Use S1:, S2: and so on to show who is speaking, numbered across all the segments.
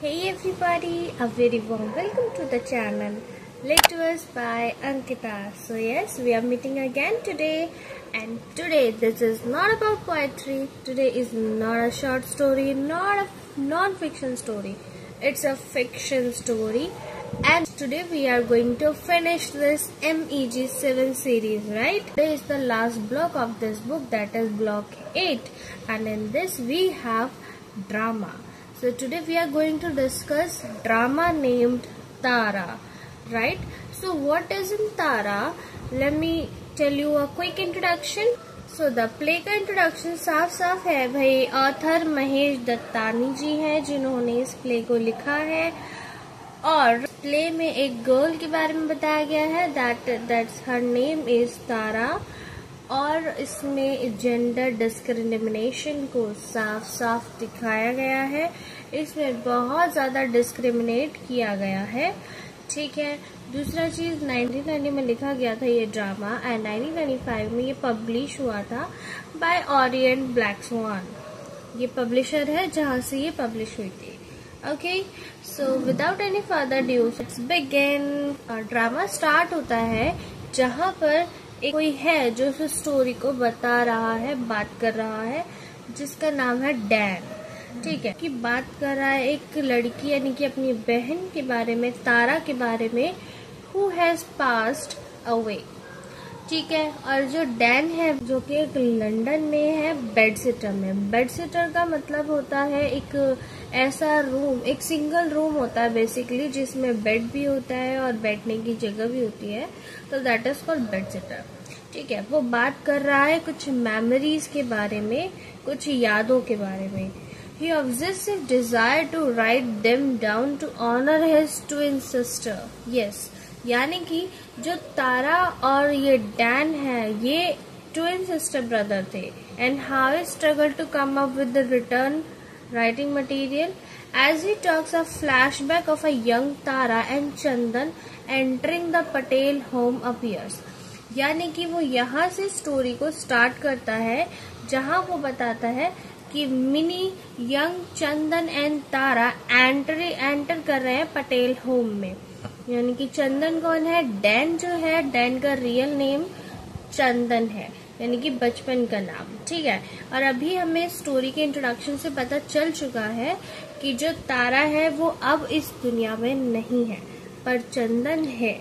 S1: Hey everybody, a very warm welcome to the channel led to us by Ankita. So yes, we are meeting again today, and today this is not about poetry. Today is not a short story, not a non-fiction story. It's a fiction story, and today we are going to finish this MEG 7 series, right? Today is the last block of this book, that is block 8, and in this we have drama. So today we are going to discuss drama named Tara, right? So what is in Tara? Let me tell you a quick introduction. So the play का introduction साफ साफ है भाई, author Mahesh Dattani जी हैं जिन्होंने इस play को लिखा है, और प्ले में एक गर्ल के बारे में बताया गया है, दैट्स हर नेम इज तारा, और इसमें जेंडर डिस्क्रिमिनेशन को साफ साफ दिखाया गया है। इसमें बहुत ज़्यादा डिस्क्रिमिनेट किया गया है, ठीक है। दूसरा चीज़ 1990 में लिखा गया था ये ड्रामा, एंड 1995 में ये पब्लिश हुआ था बाय ओरिएंट ब्लैक स्वान। ये पब्लिशर है जहाँ से ये पब्लिश हुई थी। Okay, so without any further due let's begin. Drama start होता है जहाँ पर एक कोई है जो उस स्टोरी को बता रहा है, बात कर रहा है, जिसका नाम है डैन, ठीक है। कि बात कर रहा है एक लड़की यानी कि अपनी बहन के बारे में, तारा के बारे में, हु हैज पास्ड अवे, ठीक है। और जो डैन है जो कि एक लंदन में है बेड सिटर में। बेड सिटर का मतलब होता है एक ऐसा रूम, एक सिंगल रूम होता है बेसिकली, जिसमें बेड भी होता है और बैठने की जगह भी होती है, तो that is called bed sitter, ठीक है। वो बात कर रहा है कुछ मेमोरीज के बारे में, कुछ यादों के बारे में। He obsessive desire to write them down to honor his twin sister. Yes, यानी कि जो तारा और ये डैन है ये ट्विन सिस्टर ब्रदर थे, and how he struggled to come up with the return writing material. As he talks, a flashback of a young Tara and Chandan entering the Patel home appears. यानी कि वो यहाँ से story को start करता है जहाँ वो बताता है कि mini young Chandan and Tara enter कर रहे हैं पटेल होम में। यानी कि चंदन कौन है? डैन जो है, डैन का रियल नेम चंदन है, यानी कि बचपन का नाम, ठीक है। और अभी हमें स्टोरी के इंट्रोडक्शन से पता चल चुका है कि जो तारा है वो अब इस दुनिया में नहीं है, पर चंदन है।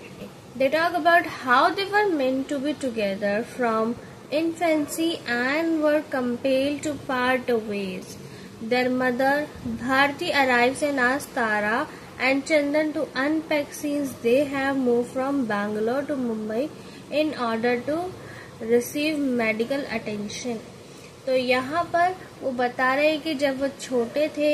S1: They talk about how they were meant to be together from infancy and were compelled to part ways. Their mother Bharti arrives and asks Tara and Chandan to unpack since they have moved from Bangalore to Mumbai in order to receive medical attention. तो यहाँ पर वो बता रहे हैं कि जब वो छोटे थे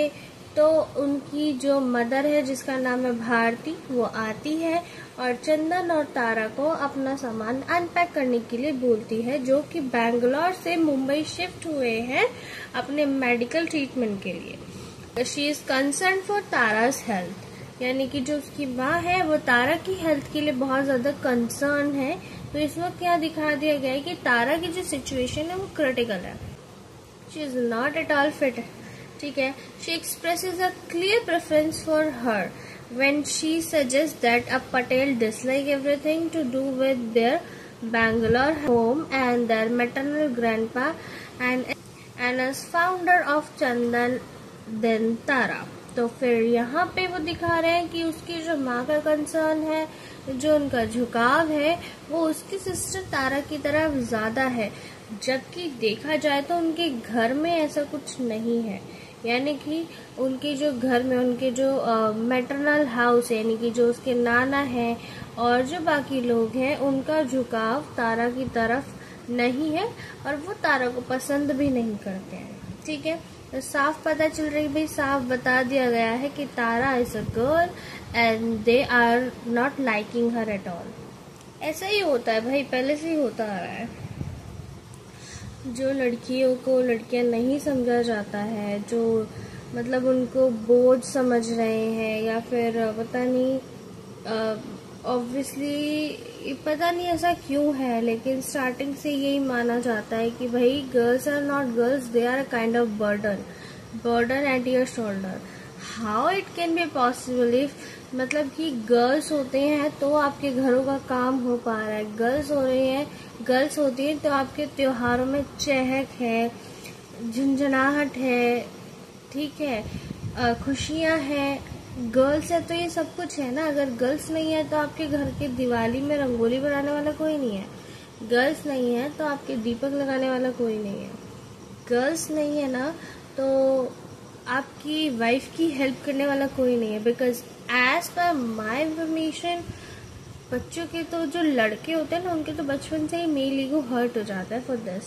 S1: तो उनकी जो मदर है जिसका नाम है भारती, वो आती है और चंदन और तारा को अपना सामान अनपैक करने के लिए बोलती है, जो कि बैंगलोर से मुंबई शिफ्ट हुए हैं अपने मेडिकल ट्रीटमेंट के लिए। She is concern for Tara's health, यानी कि जो उसकी माँ है वो तारा की हेल्थ के लिए बहुत ज्यादा कंसर्न है। तो इस वक्त क्या दिखा दिया गया है कि तारा की जो सिचुएशन है वो क्रिटिकल है, she is not at all fit, ठीक है। She expresses a clear preference for her when she suggests that a Patel dislike everything to do with their Bangalore home and their maternal grandpa and as founder of Chandan then Tara. तो फिर यहाँ पे वो दिखा रहे हैं कि उसकी जो माँ का कंसर्न है, जो उनका झुकाव है, वो उसकी सिस्टर तारा की तरफ ज्यादा है, जबकि देखा जाए तो उनके घर में ऐसा कुछ नहीं है। यानी कि उनके जो घर में उनके जो मैटरनल हाउस है, यानी कि जो उसके नाना है और जो बाकी लोग हैं, उनका झुकाव तारा की तरफ नहीं है और वो तारा को पसंद भी नहीं करते हैं, ठीक है। तो साफ पता चल रही भाई, साफ बता दिया गया है कि Tara is a girl and they are not liking her at all. ऐसा ही होता है भाई, पहले से ही होता आ रहा है। जो लड़कियों को लड़कियां नहीं समझा जाता है, जो मतलब उनको बोझ समझ रहे हैं, या फिर पता नहीं, ऑब्वियसली पता नहीं ऐसा क्यों है, लेकिन स्टार्टिंग से यही माना जाता है कि भाई girls are not girls, they are a kind of burden at your shoulder. How it can be possible if, मतलब कि गर्ल्स होते हैं तो आपके घरों का काम हो पा रहा है, गर्ल्स होती हैं तो आपके त्योहारों में चहक है, झुंझुनाहट है, ठीक है, खुशियां हैं। गर्ल्स है तो ये सब कुछ है ना। अगर गर्ल्स नहीं है तो आपके घर के दिवाली में रंगोली बनाने वाला कोई नहीं है, गर्ल्स नहीं है तो आपके दीपक लगाने वाला कोई नहीं है, गर्ल्स नहीं है ना तो आपकी वाइफ की हेल्प करने वाला कोई नहीं है। Because as per my information, बच्चों के तो जो लड़के होते हैं ना उनके तो बचपन से ही मेल ईगो हर्ट हो जाता है for this.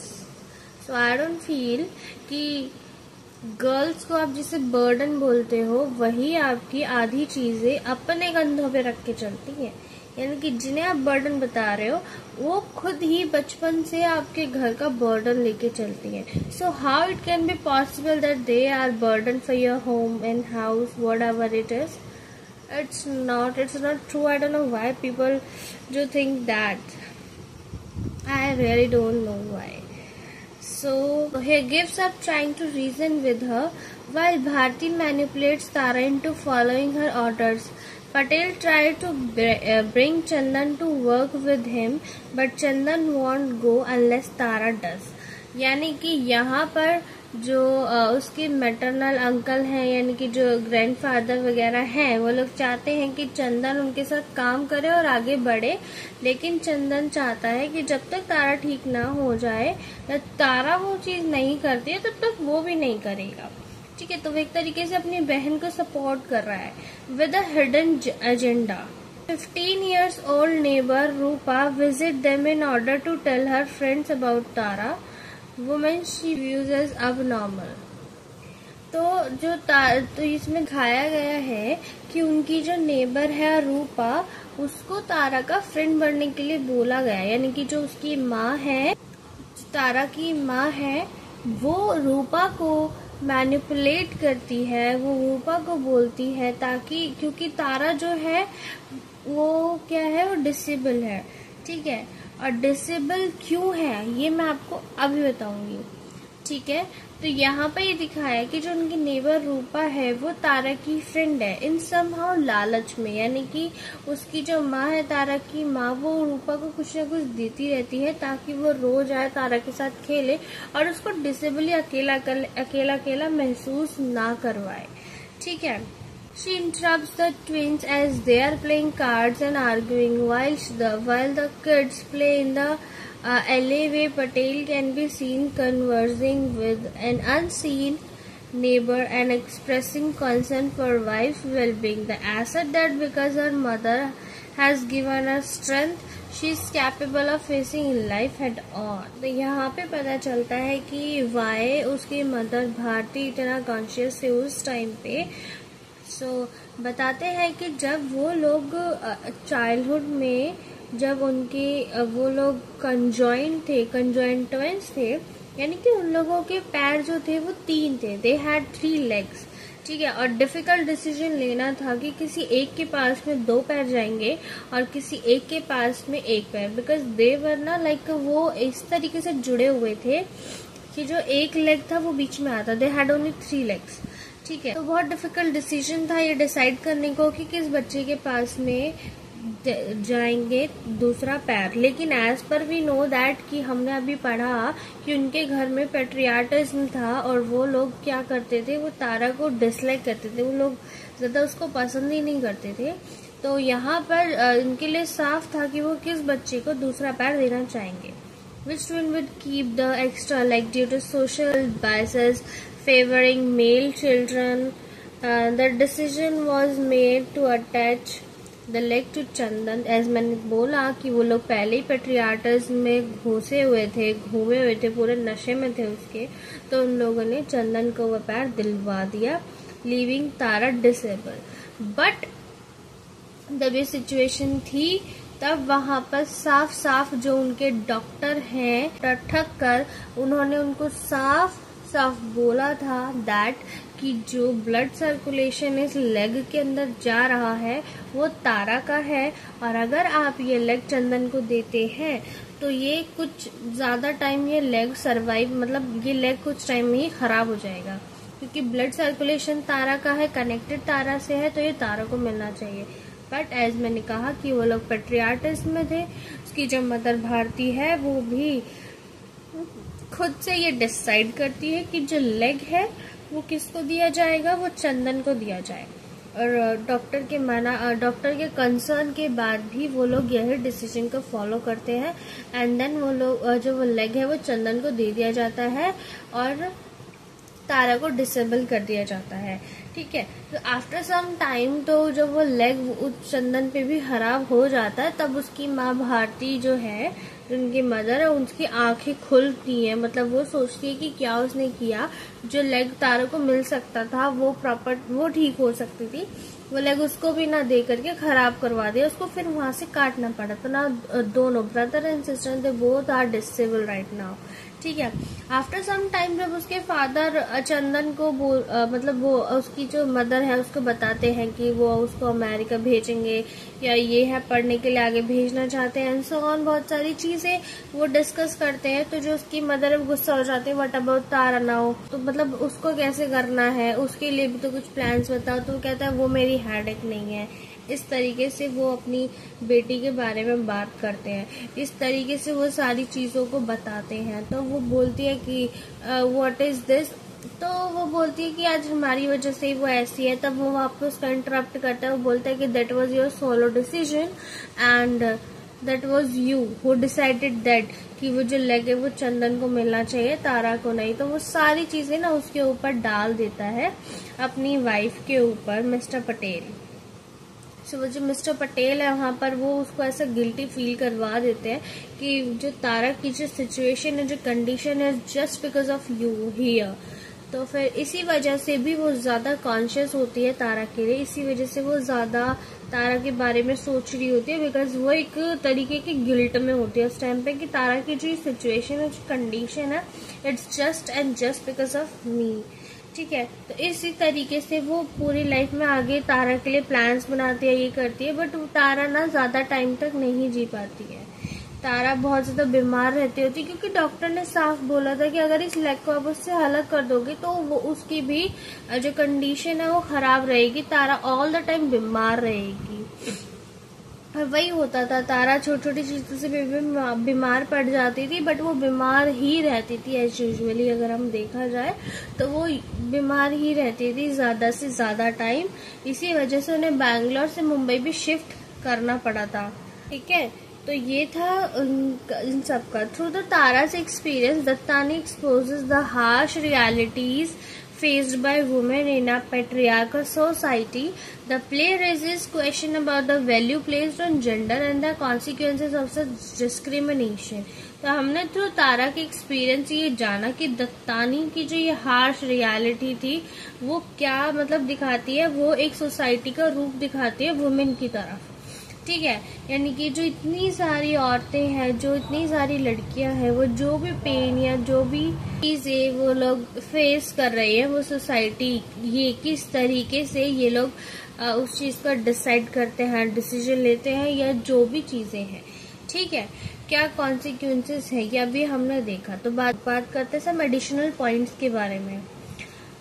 S1: So I don't feel कि गर्ल्स को आप जिसे बर्डन बोलते हो वही आपकी आधी चीजें अपने कंधों पे रख के चलती हैं। यानी कि जिन्हें आप बर्डन बता रहे हो वो खुद ही बचपन से आपके घर का बर्डन लेके चलती हैं। So how it can be possible that they are burden for your home and house, whatever it is? It's not true. I don't know why people do think that. I really don't know why. So he gives up trying to reason with her while Bharti manipulates Tara into following her orders. Patel tried to bring Chandan to work with him, but Chandan won't go unless Tara does. यानी कि यहाँ पर जो उसके maternal uncle हैं, यानी कि जो ग्रैंडफादर वगैरह हैं, वो लोग चाहते हैं कि चंदन उनके साथ काम करे और आगे बढ़े। लेकिन चंदन चाहता है कि जब तक तारा ठीक ना हो जाए, तारा वो चीज नहीं करती है तब तक वो भी नहीं करेगा। ठीक है, तो वो एक तरीके से अपनी बहन को सपोर्ट कर रहा है with a hidden agenda. 15 years old neighbor Rupa visit them in order to tell her friends about Tara, woman she views as abnormal। तो इसमें दिखाया गया है कि उनकी जो नेबर है रूपा, उसको तारा का फ्रेंड बनने के लिए बोला गया। यानी कि जो उसकी माँ है, तारा की माँ है, वो रूपा को मैनिपुलेट करती है, वो रूपा को बोलती है ताकि, क्योंकि तारा जो है वो क्या है, वो डिसेबल है। ठीक है, और डिसेबल क्यों है ये मैं आपको अभी बताऊंगी। ठीक है, तो यहाँ पे ये दिखाया है कि जो उनकी नेबर रूपा है वो तारा की फ्रेंड है इन समहाउ लालच में। यानी कि उसकी जो माँ है, तारा की माँ, वो रूपा को कुछ ना कुछ देती रहती है ताकि वो रोज आए तारा के साथ खेले और उसको डिसेबली अकेला महसूस ना करवाए। ठीक है, she interrupts the twins as they are playing cards and arguing while the kids play in the alleyway. Patel can be seen conversing with an unseen neighbor and expressing concern for wife's well-being. The asset that because her mother has given her strength, she is capable of facing life head on. तो यहाँ पे पता चलता है कि Y उसकी mother Bharti इतना conscious थे उस टाइम पे। बताते हैं कि जब वो लोग चाइल्डहुड में, जब उनके वो लोग कंजॉइंट ट्विंस थे, यानी कि उन लोगों के पैर जो थे वो 3 थे, दे हैड 3 लेग्स। ठीक है, और डिफिकल्ट डिसीजन लेना था कि किसी एक के पास में 2 पैर जाएंगे और किसी एक के पास में 1 पैर, बिकॉज दे वर ना लाइक वो इस तरीके से जुड़े हुए थे कि जो 1 लेग था वो बीच में आता, दे हैड ओनली 3 लेग्स। ठीक है, तो बहुत डिफिकल्ट डिसीजन था ये डिसाइड करने को कि किस बच्चे के पास में जाएंगे दूसरा पैर। लेकिन as per we know that कि हमने अभी पढ़ा कि उनके घर में पेट्रियाटिज्म था और वो लोग क्या करते थे, वो तारा को डिसलाइक करते थे, वो लोग ज्यादा उसको पसंद ही नहीं करते थे। तो यहाँ पर इनके लिए साफ था कि वो किस बच्चे को दूसरा पैर देना चाहेंगे। Which twin would keep the extra leg due to social biases favoring male children? The decision was made to attach the leg to Chandan। as मैंने बोला कि वो लोग पहले ही पेट्रियाटिज्म में घुसे हुए थे, घूमे हुए थे, पूरे नशे में थे उसके, तो उन लोगों ने चंदन को वो पैर दिलवा दिया, लीविंग तारा डिसेबल। बट जब ये सिचुएशन थी तब वहां पर साफ साफ जो उनके डॉक्टर हैं ठक कर उन्होंने उनको साफ साफ बोला था दैट कि जो ब्लड सर्कुलेशन इस लेग के अंदर जा रहा है वो तारा का है, और अगर आप ये लेग चंदन को देते हैं तो ये कुछ ज्यादा टाइम ये लेग सर्वाइव, मतलब ये लेग कुछ टाइम में ही खराब हो जाएगा, क्योंकि ब्लड सर्कुलेशन तारा का है, कनेक्टेड तारा से है, तो ये तारा को मिलना चाहिए। बट एज मैंने कहा कि वो लोग पेट्रियार्टिज्म में थे। उसकी जो मदर भारती है वो भी खुद से ये डिसाइड करती है कि जो लेग है वो किसको दिया जाएगा, वो चंदन को दिया जाए। और डॉक्टर के कंसर्न के बाद भी वो लोग यही डिसीजन को फॉलो करते हैं। एंड देन वो लोग जो वो लेग है वो चंदन को दे दिया जाता है और तारा को डिसेबल कर दिया जाता है। ठीक है, तो आफ्टर सम टाइम तो जब वो लेग उस चंदन पे भी खराब हो जाता है, तब उसकी माँ भारती जो है, उनकी मदर है, उनकी आंखें खुलती हैं। मतलब वो सोचती है कि क्या उसने किया, जो लेग तारा को मिल सकता था वो ठीक हो सकती थी, वो लेग उसको भी ना दे करके खराब करवा दिया, उसको फिर वहां से काटना पड़ा। तो ना दोनों brother and sister they both are disable right now. ठीक है, आफ्टर सम टाइम जब उसके फादर चंदन को मतलब वो उसकी जो मदर है उसको बताते हैं कि वो उसको अमेरिका भेजेंगे या ये है पढ़ने के लिए आगे भेजना चाहते हैं, एंड सो ऑन, बहुत सारी चीजें वो डिस्कस करते हैं। तो जो उसकी मदर है वो गुस्सा हो जाते हैं, व्हाट अबाउट तारा नाउ, तो मतलब उसको कैसे करना है, उसके लिए भी तो कुछ प्लान्स बताओ। तो वो कहता है वो मेरी हेडेक नहीं है। इस तरीके से वो अपनी बेटी के बारे में बात करते हैं, इस तरीके से वो सारी चीजों को बताते हैं। तो वो बोलती है कि व्हाट इज दिस, तो वो बोलती है कि आज हमारी वजह से वो ऐसी है। तब वो वापस उसका इंटरप्ट करता है, वो बोलता है कि that was your solo decision and that was you who decided that, कि वो जो लेग है वो चंदन को मिलना चाहिए, तारा को नहीं। तो वो सारी चीजें ना उसके ऊपर डाल देता है, अपनी वाइफ के ऊपर, मिस्टर पटेल। सो वो जो मिस्टर पटेल है वहां पर वो उसको ऐसा गिल्टी फील करवा देते हैं कि जो तारा की जो सिचुएशन है, जो कंडीशन है, just because of you here. तो फिर इसी वजह से भी वो ज्यादा कॉन्शियस होती है तारा के लिए, इसी वजह से वो ज्यादा तारा के बारे में सोच रही होती है, बिकॉज वो एक तरीके की गिल्ट में होती है उस टाइम पे कि तारा की जो सिचुएशन है, जो कंडीशन है, it's just and just because of me. ठीक है, तो इसी तरीके से वो पूरी लाइफ में आगे तारा के लिए प्लान्स बनाती है, ये करती है। बट तारा ना ज्यादा टाइम तक नहीं जी पाती है, तारा बहुत ज्यादा बीमार रहती होती, क्योंकि डॉक्टर ने साफ बोला था कि अगर इस लेग को आप उससे अलग कर दोगे तो वो उसकी भी जो कंडीशन है वो खराब रहेगी, तारा ऑल द टाइम बीमार रहेगी। और वही होता था, तारा छोटी छोटी चीजों से बीमार पड़ जाती थी, बट वो बीमार ही रहती थी एज यूजुअली। अगर हम देखा जाए तो वो बीमार ही रहती थी ज्यादा से ज्यादा टाइम, इसी वजह से उन्हें बैंगलोर से मुंबई भी शिफ्ट करना पड़ा था। ठीक है, तो ये था इन सब का। Through the Tara's experience, Dattani exposes the harsh realities faced by women in a patriarchal society. The play raises question about the value placed on gender and the consequences of such discrimination. तो हमने थ्रू तारा के experience ये जाना कि दत्तानी की जो ये harsh reality थी वो क्या मतलब दिखाती है, वो एक सोसाइटी का रूप दिखाती है वुमेन की तरफ। ठीक है, यानी कि जो इतनी सारी औरतें हैं, जो इतनी सारी लड़कियां हैं, वो जो भी पेन या जो भी चीजें वो लोग फेस कर रही है, वो सोसाइटी ये किस तरीके से ये लोग उस चीज का डिसाइड करते हैं, डिसीजन लेते हैं, या जो भी चीजें हैं। ठीक है, क्या कॉन्सिक्वेंसेस है, ये अभी हमने देखा। तो बात करते हैं सब एडिशनल पॉइंट्स के बारे में।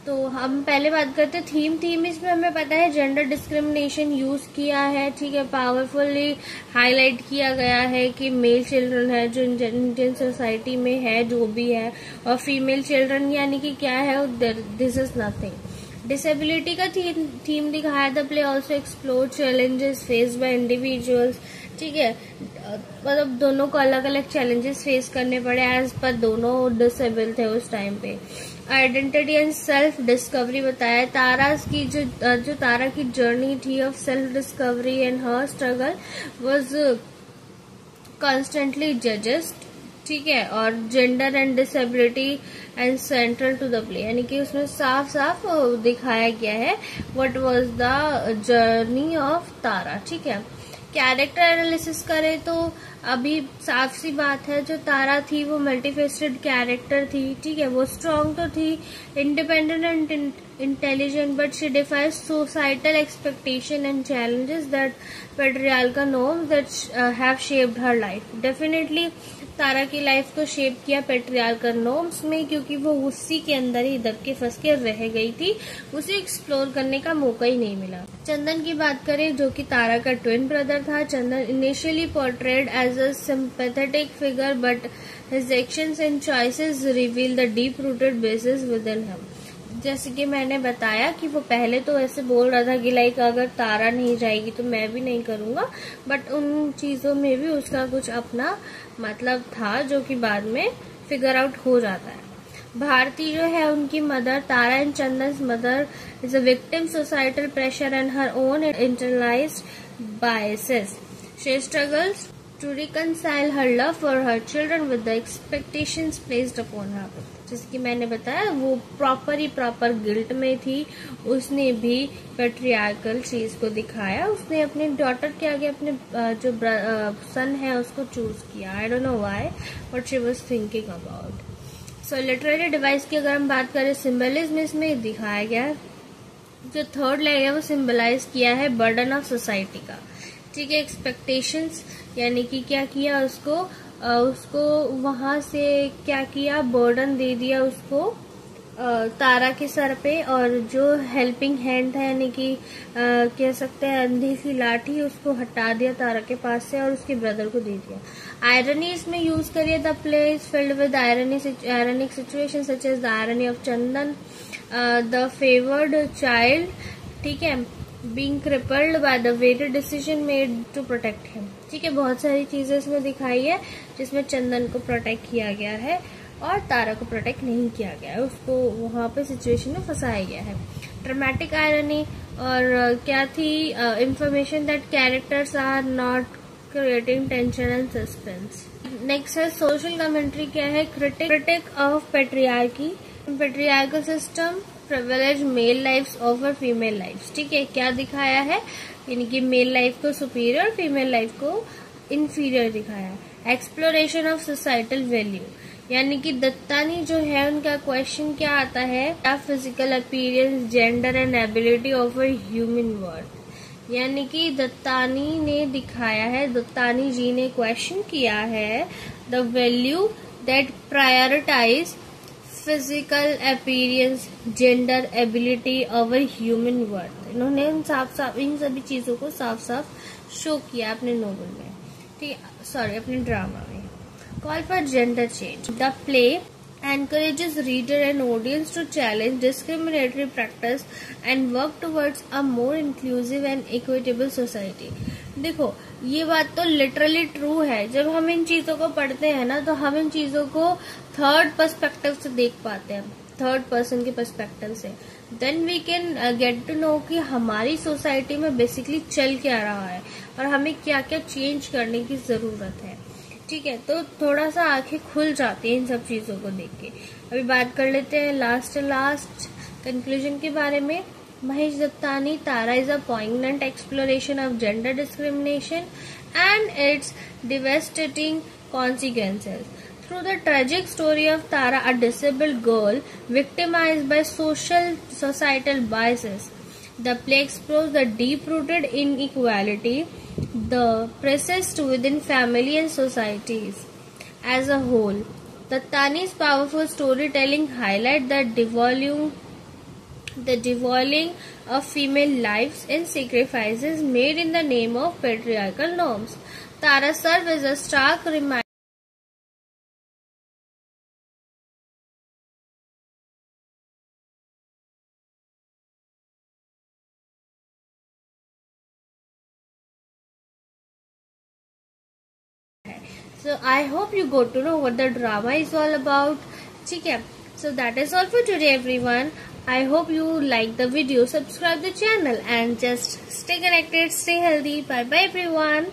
S1: तो हम पहले बात करते हैं थीम इसमें हमें पता है जेंडर डिस्क्रिमिनेशन यूज किया है। ठीक है, पावरफुली हाईलाइट किया गया है कि मेल चिल्ड्रन है जो इंडियन सोसाइटी में है, जो भी है, और फीमेल चिल्ड्रन यानी कि क्या है, दिस इज नथिंग। डिसेबिलिटी का थीम दिखाया। The play also explore challenges faced by individuals. ठीक है, मतलब दोनों को अलग अलग चैलेंजेस फेस करने पड़े एज पर दोनों डिसेबल थे उस टाइम पे। आइडेंटिटी एंड सेल्फ डिस्कवरी बताया। तारा की जो तारा की जर्नी थी of self discovery and her struggle was constantly judged. ठीक है, और gender and disability and central to the play, यानी कि उसमें साफ साफ दिखाया गया है what was the journey of Tara. ठीक है, कैरेक्टर एनालिसिस करें तो अभी साफ सी बात है, जो तारा थी वो मल्टीफेस्टेड कैरेक्टर थी। ठीक है, वो स्ट्रांग तो थी, independent and intelligent, but she defies societal expectation and challenges that patriarchal norms that have shaped her life. Definitely तारा की लाइफ को शेप किया पैट्रियार्कल नॉर्म्स में, क्योंकि वो उसी के अंदर ही दब के फंस के रह गई थी, उसे एक्सप्लोर करने का मौका ही नहीं मिला। चंदन की बात करें, जो कि तारा का ट्विन ब्रदर था। Chandan initially portrayed as a sympathetic figure, but his actions and choices reveal the deep rooted basis within him. जैसे कि मैंने बताया कि वो पहले तो ऐसे बोल रहा था कि लाइक अगर तारा नहीं जाएगी तो मैं भी नहीं करूंगा, बट उन चीजों में भी उसका कुछ अपना मतलब था, जो कि बाद में फिगर आउट हो जाता है। भारती जो है उनकी mother, Tara and Chandan mother is a victim societal pressure and her own internalised biases. She struggles to reconcile her love for her children with the expectations placed upon her। जैसे कि मैंने बताया वो प्रॉपर गिल्ट में थी, उसने भी patriarchal चीज को दिखाया। उसने अपने डॉटर के आगे अपने जो सन है उसको चूज किया। I don't know why, but she was thinking about. So literary device की अगर हम बात करें, सिंबलिज्म इसमें दिखाया गया है। जो थर्ड लेग है वो सिंबलाइज किया है बर्डन ऑफ सोसाइटी का। ठीक है, एक्सपेक्टेशंस यानी कि क्या किया उसको वहां से क्या किया, बर्डन दे दिया उसको तारा के सर पे, और जो हेल्पिंग हैंड था यानी कि कह सकते हैं अंधी सी लाठी, उसको हटा दिया तारा के पास से और उसके ब्रदर को दे दिया। आयरनी इसमें यूज करिए, the play is filled with ironic situation such as the irony of Chandan the favoured child, ठीक है, being crippled by the very decision made to protect him। ठीक है, बहुत सारी चीजें इसमें दिखाई है जिसमें चंदन को प्रोटेक्ट किया गया है और तारा को प्रोटेक्ट नहीं किया गया है, उसको वहां पे सिचुएशन में फंसाया गया है। ड्रामेटिक आयरनी और क्या थी, information that characters are not creating tension and suspense. Next है सोशल कमेंट्री, क्या है, critique of patriarchy, patriarchal system, privilege male lifes over female lifes. ठीक है, क्या दिखाया है, यानी कि मेल लाइफ को सुपीरियर, फीमेल लाइफ को इंफीरियर दिखाया है। एक्सप्लोरेशन ऑफ सोसाइटल वैल्यू, यानी कि दत्तानी जो है उनका क्वेश्चन क्या आता है, क्या physical appearance, gender and ability over human worth. यानी कि दत्तानी ने दिखाया है, दत्तानी जी ने क्वेश्चन किया है the value that prioritise physical appearance, gender, ability over human worth. इन्होंने इन सभी चीजों को साफ साफ शो किया अपने नोवेल में, ठीक है, सॉरी अपने ड्रामा में। Call for gender change, the play encourages reader and audience to challenge discriminatory practice and work towards a more inclusive and equitable society। देखो, ये बात तो लिटरली ट्रू है। जब हम इन चीजों को पढ़ते हैं ना, तो हम इन चीजों को थर्ड पर्सपेक्टिव से देख पाते हैं, थर्ड पर्सन के पर्सपेक्टिव से। Then we can get to know कि हमारी सोसाइटी में बेसिकली चल क्या रहा है और हमें क्या क्या चेंज करने की जरूरत है। ठीक है, तो थोड़ा सा आंखें खुल जाती हैं इन सब चीजों को देख के। अभी बात कर लेते हैं लास्ट कंक्लूजन के बारे में। Mahesh Dattani, Tara is a poignant exploration of gender discrimination and its devastating consequences. Through the tragic story of Tara, a disabled girl victimized by societal biases, the play explores the deep-rooted inequality the persist within family and societies as a whole. Dattani's powerful storytelling highlights the devaluing of female lives and sacrifices made in the name of patriarchal norms. Tara serves as a stark reminder So I hope you got to know what the drama is all about. ठीक है, so that is all for today everyone. I hope you like the video, subscribe the channel and just stay connected, stay healthy. Bye bye everyone.